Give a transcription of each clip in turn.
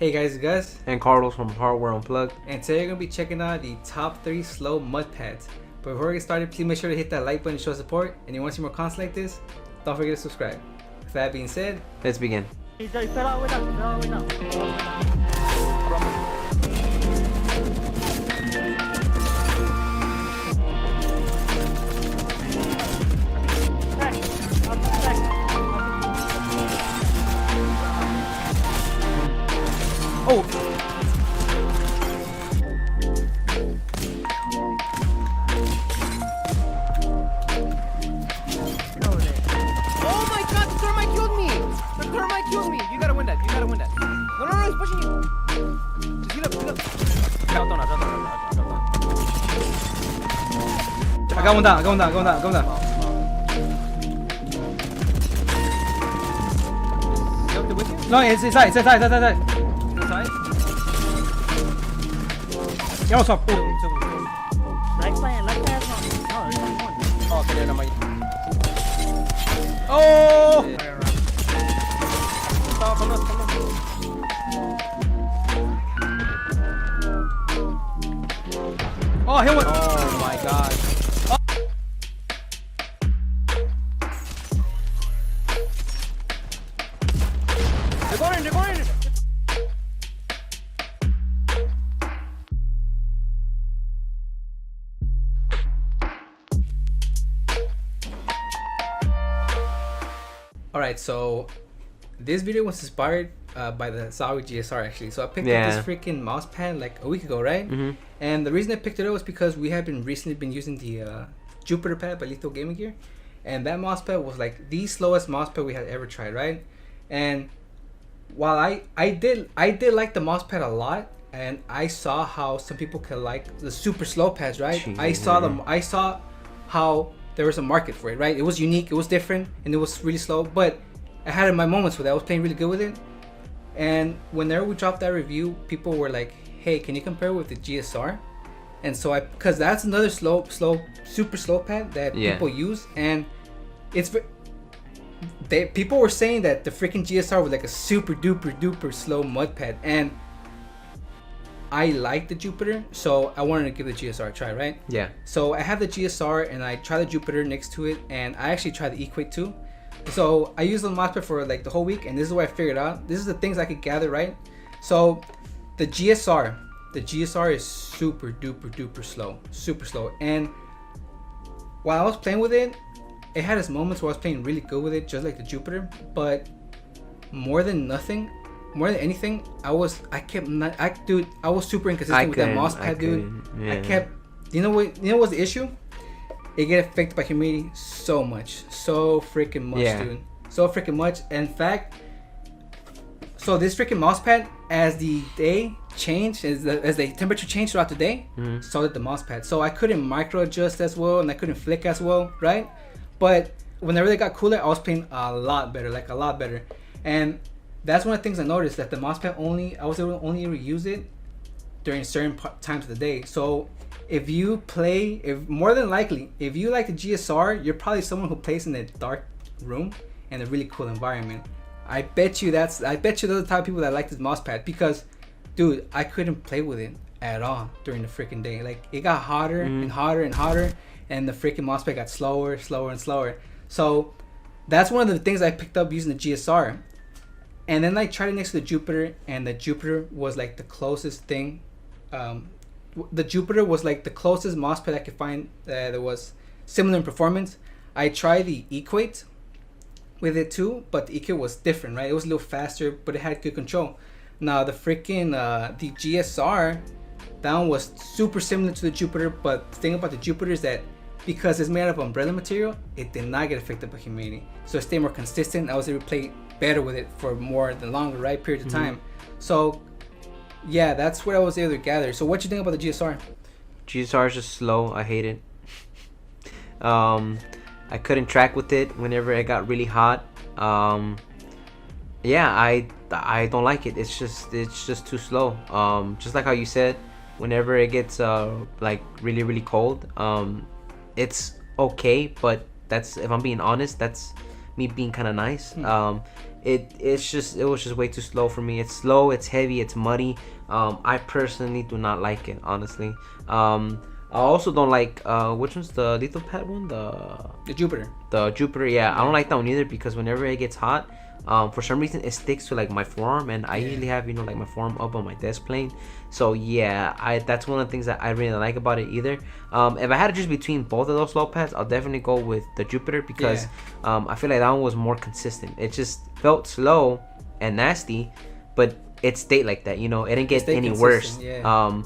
Hey guys, it's Gus and Carlos from Hardware Unplugged. and today we're going to be checking out the top 3 slow mud pads. But before we get started, please make sure to hit that like button to show support, and if you want to see more content like this, don't forget to subscribe. With that being said, Let's begin. oh! Oh my god, the thermite killed me! The thermite killed me! You gotta win that, No, he's pushing you! Just heal up. I got one down. No, it's inside. Inside? Yeah, what's up? Left side. No, there's only one. Oh, okay, never mind. Oh! Come on. Oh, hit one. Oh my god. They're going in. Alright, so this video was inspired by the Zowie GSR actually. So I picked up this freaking mouse pad like a week ago, right? Mm-hmm. And the reason I picked it up was because we have recently been using the Jupiter pad by Lethal Gaming Gear, and that mouse pad was like the slowest mouse pad we had ever tried, right? And while I did like the mouse pad a lot, and I saw how some people could like the super slow pads, right? Jeez. I saw how there was a market for it, right? It was unique, it was different, and it was really slow. But I had my moments with it. I was playing really good with it. And whenever we dropped that review, people were like, "Hey, can you compare it with the GSR?" And so because that's another super slow pad that people use, and people were saying that the freaking GSR was like a super duper slow mud pad, and I like the Jupiter, so I wanted to give the GSR a try, right? Yeah. So I have the GSR and I tried the Jupiter next to it, and I actually tried the Equate too. So I used the mousepad for like the whole week, and this is what I figured out. This is the things I could gather, right? So the GSR is super duper slow, super slow. And while I was playing with it, it had its moments where I was playing really good with it, just like the Jupiter. But more than anything, I was super inconsistent with that mouse pad, dude. Yeah. I kept, you know what's the issue? It get affected by humidity so freaking much, dude. So freaking much. In fact, so this freaking mouse pad, as the day changed, as the temperature changed throughout the day, so did the mouse pad. So I couldn't micro adjust as well, and I couldn't flick as well, right? But whenever they got cooler, I was playing a lot better. And that's one of the things I noticed, that the mouse pad I was able to use it during certain times of the day. So if you more than likely, if you like the GSR, you're probably someone who plays in a dark room and a really cool environment. I bet you those are the type of people that like this mouse pad, because, dude, I couldn't play with it at all during the freaking day. Like, it got hotter and hotter, and the freaking mouse pad got slower and slower. So that's one of the things I picked up using the GSR. And then I tried it next to the Jupiter, and the Jupiter was like the closest thing. The Jupiter was like the closest mousepad I could find that was similar in performance. I tried the Equate with it too, but the Equate was different, right? It was a little faster, but it had good control. Now the freaking the GSR, that one was super similar to the Jupiter, but the thing about the Jupiter is that because it's made out of umbrella material, it did not get affected by humidity, so it stayed more consistent. I was able to play better with it for more than longer, right, period of time. So yeah, that's what I was able to gather. So what you think about the GSR? GSR is just slow. I hate it. I couldn't track with it whenever it got really hot. Yeah, I don't like it. It's just too slow. Just like how you said, whenever it gets like really cold, it's okay, but that's, if I'm being honest, that's me being kind of nice. it was just way too slow for me. It's slow, it's heavy, it's muddy. I personally do not like it, honestly. I also don't like which one's the lethal pad one? The Jupiter. The Jupiter, yeah. I don't like that one either because whenever it gets hot, for some reason it sticks to like my forearm, and I usually have like my forearm up on my desk plane. So yeah, that's one of the things that I really like about it either. If I had to choose between both of those slow pads, I'll definitely go with the Jupiter because I feel like that one was more consistent. It just felt slow and nasty, but it stayed like that. It didn't get any worse. Yeah.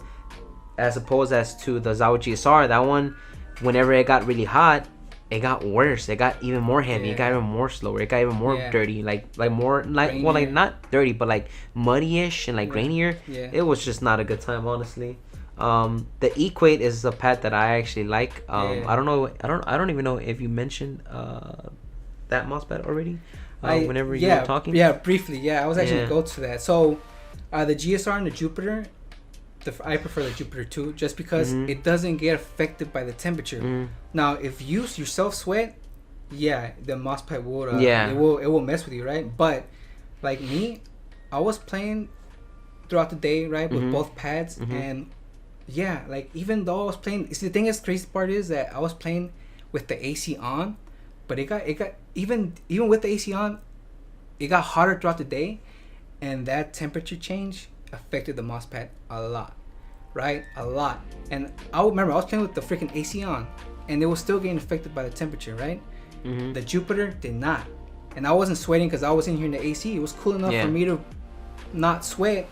As opposed as to the Zowie GSR, that one, whenever it got really hot, it got worse. It got even more heavy. It got even more slower. It got even more dirty. Like more like rainier. well, like not dirty, but like muddy-ish and like rainier. Yeah. It was just not a good time, honestly. The Equate is a pad that I actually like. I don't know. I don't even know if you mentioned that mouse pad already. Whenever you were talking. Yeah, briefly. Yeah, I was actually gonna go to that. So, the GSR and the Jupiter. I prefer the Jupiter too, just because it doesn't get affected by the temperature. Now, if you yourself sweat, the mousepad will it will mess with you, right? But like me, I was playing throughout the day, right, with both pads, and like even though I was playing, see, the thing is, crazy part is that I was playing with the AC on, but it got even with the AC on, it got hotter throughout the day, and that temperature change affected the mousepad a lot, right? A lot. And I remember I was playing with the freaking AC on, and it was still getting affected by the temperature, right? The Jupiter did not, and I wasn't sweating because I was in here in the AC. It was cool enough for me to not sweat,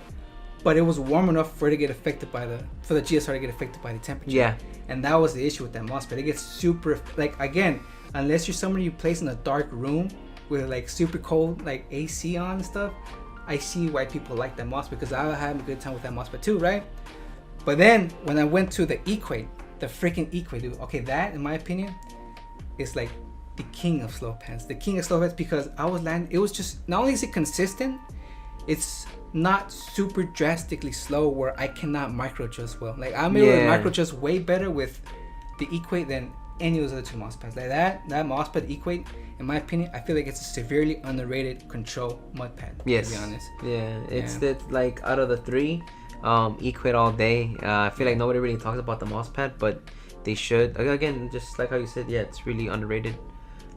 but it was warm enough for it to get affected by for the GSR to get affected by the temperature. Yeah. And that was the issue with that mousepad. It gets super, like, again, unless you're somebody who plays in a dark room with like super cold like AC on and stuff, I see why people like that mousepad, because I had a good time with that mousepad too, right? But then when I went to the Equate, the freaking Equate, dude, okay, that in my opinion is like the king of slow pads. The king of slow pads, because I was landing, it was just, not only is it consistent, it's not super drastically slow where I cannot micro adjust well. Like I'm able to micro adjust way better with the Equate than any of those other two mousepads. Like that mousepad Equate, in my opinion, I feel like it's a severely underrated control mud pad. Yes. To be honest. Yeah, it's like out of the three, Equate all day. I feel like nobody really talks about the mousepad, but they should. Again, just like how you said, it's really underrated.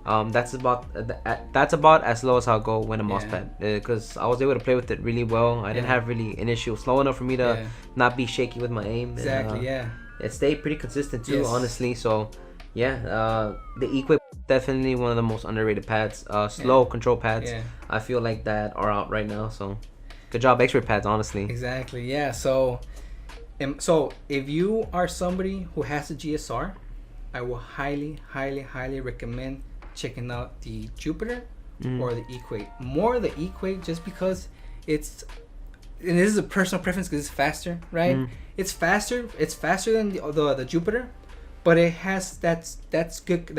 That's about as low as I'll go when a mousepad, because I was able to play with it really well. I didn't have really an issue. Slow enough for me to not be shaky with my aim. Exactly. It stayed pretty consistent too, honestly. So the Equate, definitely one of the most underrated pads. Slow control pads. I feel like that are out right now. So good job, X-Raypads, honestly. Exactly. Yeah. So if you are somebody who has a GSR, I will highly recommend checking out the Jupiter or the Equate. More the Equate, just because it's, and this is a personal preference because it's faster, right? It's faster than the Jupiter, but it has that's good.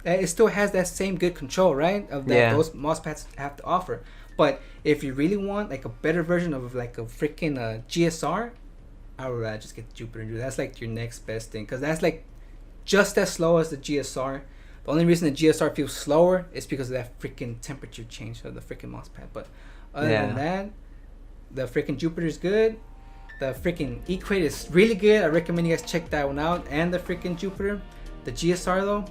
It still has that same good control, right? Of that those mousepads have to offer. But if you really want like a better version of like a freaking GSR, I would rather just get the Jupiter and do that. That's like your next best thing, because that's like just as slow as the GSR. The only reason the GSR feels slower is because of that freaking temperature change of the freaking mousepad. But other than that, the freaking Jupiter is good. The freaking Equate is really good. I recommend you guys check that one out. And the freaking Jupiter. The GSR though,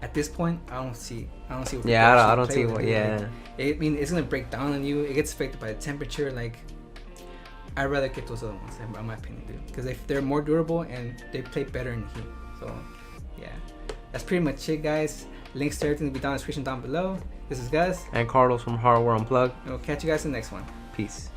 at this point, I don't see what I don't see what. I mean, it's gonna break down on you. It gets affected by the temperature. Like, I'd rather get those other ones, in my opinion, dude, because they're more durable and they play better in the heat. So that's pretty much it, guys. Links to everything will be down in the description down below. This is Gus and Carlos from Hardware Unplugged, and we'll catch you guys in the next one. Peace.